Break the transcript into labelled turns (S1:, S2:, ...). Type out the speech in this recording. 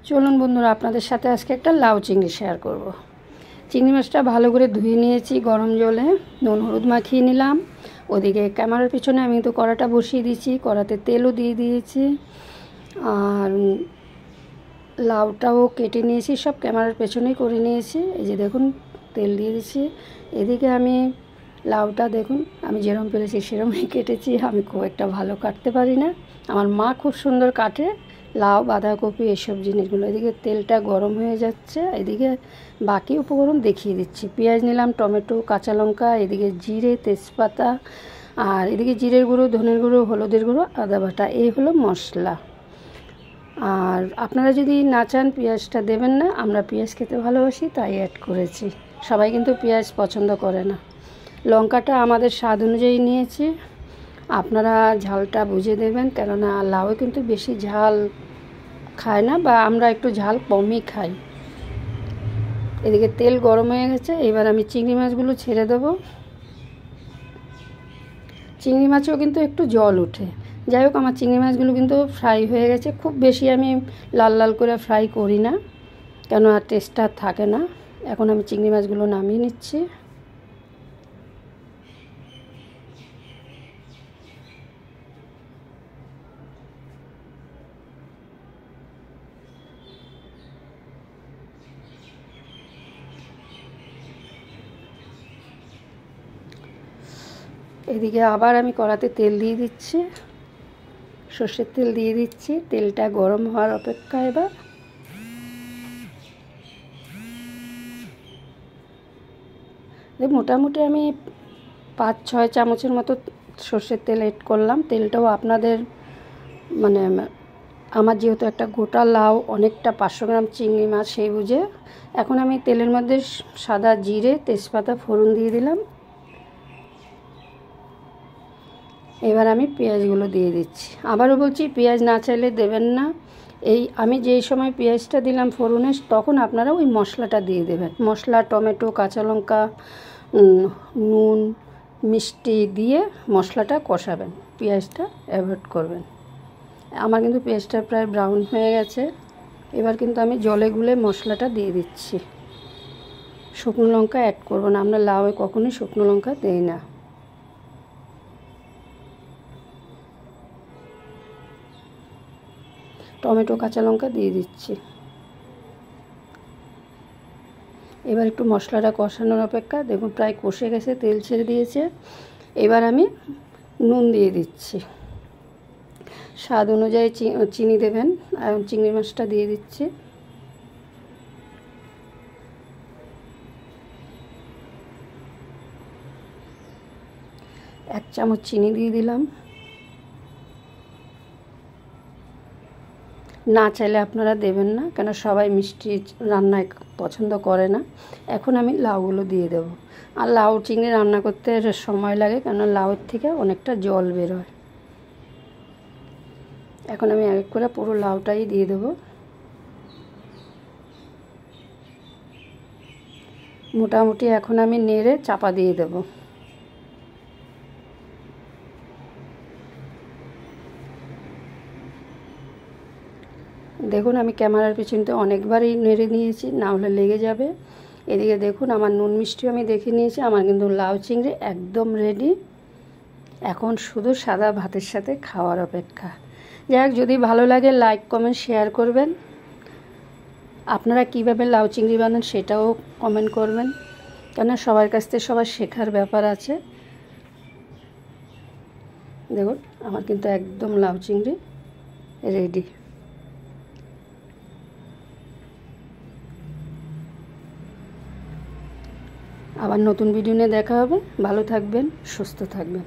S1: চলুন বন্ধুরা, আপনাদের সাথে আজকে একটা লাউ চিংড়ি শেয়ার করব। চিংড়ি মাছটা ভালো করে ধুয়ে নিয়েছি গরম জলে, নুন হলুদ মাখিয়ে নিলাম। ওদিকে ক্যামেরার পিছনে আমি তো কড়াটা বসিয়ে দিয়েছি, কড়াতে তেলও দিয়ে দিয়েছি, আর লাউটাও কেটে নিয়েছি, সব ক্যামেরার পেছনেই করে নিয়েছি। এই যে দেখুন, তেল দিয়ে দিচ্ছি। এদিকে আমি লাউটা দেখুন, আমি যেরকম পেরেছি সেরকমই কেটেছি। আমি খুব একটা ভালো কাটতে পারি না, আমার মা খুব সুন্দর কাটে লাউ, বাঁধাকপি, এসব জিনিসগুলো। এদিকে তেলটা গরম হয়ে যাচ্ছে, এদিকে বাকি উপকরণ দেখিয়ে দিচ্ছি। পেঁয়াজ নিলাম, টমেটো, কাঁচা লঙ্কা, এদিকে জিরে, তেজপাতা, আর এদিকে জিরের গুঁড়ো, ধনের গুঁড়ো, হলুদের গুঁড়ো, আদা বাটা, এই হলো মশলা। আর আপনারা যদি না চান পেঁয়াজটা দেবেন না, আমরা পেঁয়াজ খেতে ভালোবাসি তাই অ্যাড করেছি। সবাই কিন্তু পেঁয়াজ পছন্দ করে না। লঙ্কাটা আমাদের স্বাদ অনুযায়ী নিয়েছি, আপনারা ঝালটা বুঝে দেবেন, কেননা লাউয়ে কিন্তু বেশি ঝাল খায় না, বা আমরা একটু ঝাল কমই খাই। এদিকে তেল গরম হয়ে গেছে, এবার আমি চিংড়ি মাছগুলো ছেড়ে দেবো। চিংড়ি মাছেও কিন্তু একটু জল ওঠে। যাই হোক, আমার চিংড়ি মাছগুলো কিন্তু ফ্রাই হয়ে গেছে। খুব বেশি আমি লাল লাল করে ফ্রাই করি না, কেন আর টেস্টটা থাকে না। এখন আমি চিংড়ি মাছগুলো নামিয়ে নিচ্ছি। এদিকে আবার আমি কড়াতে তেল দিয়ে দিচ্ছি, সর্ষের তেল দিয়ে দিচ্ছি। তেলটা গরম হওয়ার অপেক্ষা। এবার মোটামুটি আমি 5-6 চামচের মতো সর্ষের তেল এড করলাম। তেলটাও আপনাদের মানে, আমার যেহেতু একটা গোটা লাউ, অনেকটা 500 গ্রাম চিংড়ি মাছ, সেই বুঝে। এখন আমি তেলের মধ্যে সাদা জিরে, তেজপাতা ফোড়ন দিয়ে দিলাম। এবার আমি পেঁয়াজগুলো দিয়ে দিচ্ছি। আবারও বলছি, পেঁয়াজ না চাইলে দেবেন না। এই আমি যেই সময় পেঁয়াজটা দিলাম ফোড়নে, তখন আপনারা ওই মশলাটা দিয়ে দেবেন। মশলা, টমেটো, কাঁচা লঙ্কা, নুন, মিষ্টি দিয়ে মশলাটা কষাবেন, পেঁয়াজটা অ্যাভয়েড করবেন। আমার কিন্তু পেঁয়াজটা প্রায় ব্রাউন হয়ে গেছে। এবার কিন্তু আমি জলে গুলে মশলাটা দিয়ে দিচ্ছি। শুকনো লঙ্কা অ্যাড করবো না, আমরা লাউয়ে কখনোই শুকনো লঙ্কা দেই না। টমেটো, কাঁচা লঙ্কা দিয়ে দিচ্ছি। এবার একটু মশলাটা কষানোর অপেক্ষা। দেখুন প্রায় কষে গেছে, তেল ছেড়ে দিয়েছে। এবার আমি নুন দিয়ে দিচ্ছি, স্বাদ অনুযায়ী চিনি দেবেন। আর চিংড়ি মাছটা দিয়ে দিচ্ছি। এক চামচ চিনি দিয়ে দিলাম। না চাইলে আপনারা দেবেন না, কেন সবাই মিষ্টি রান্নায় পছন্দ করে না। এখন আমি লাউগুলো দিয়ে দেবো। আর লাউ চিংড়ি রান্না করতে সময় লাগে, কেন লাউয়ের থেকে অনেকটা জল বেরোয়। এখন আমি এক এক করে পুরো লাউটাই দিয়ে দেবো। মোটামুটি এখন আমি নেড়ে চাপা দিয়ে দেবো। দেখুন, আমি ক্যামেরার পিছনতে অনেকবারই নেড়ে নিয়েছি, না হলে লেগে যাবে। এদিকে দেখুন, আমার নুন মিষ্টিও আমি দেখে নিয়েছি। আমার কিন্তু লাউ চিংড়ি একদম রেডি। এখন শুধু সাদা ভাতের সাথে খাওয়ার অপেক্ষা। যাই হোক, যদি ভালো লাগে লাইক, কমেন্ট, শেয়ার করবেন। আপনারা কীভাবে লাউ চিংড়ি বানান সেটাও কমেন্ট করবেন, কেন সবার কাছ থেকে সবার শেখার ব্যাপার আছে। দেখুন, আমার কিন্তু একদম লাউ চিংড়ি রেডি। আবার নতুন ভিডিও নিয়ে দেখা হবে। ভালো থাকবেন, সুস্থ থাকবেন।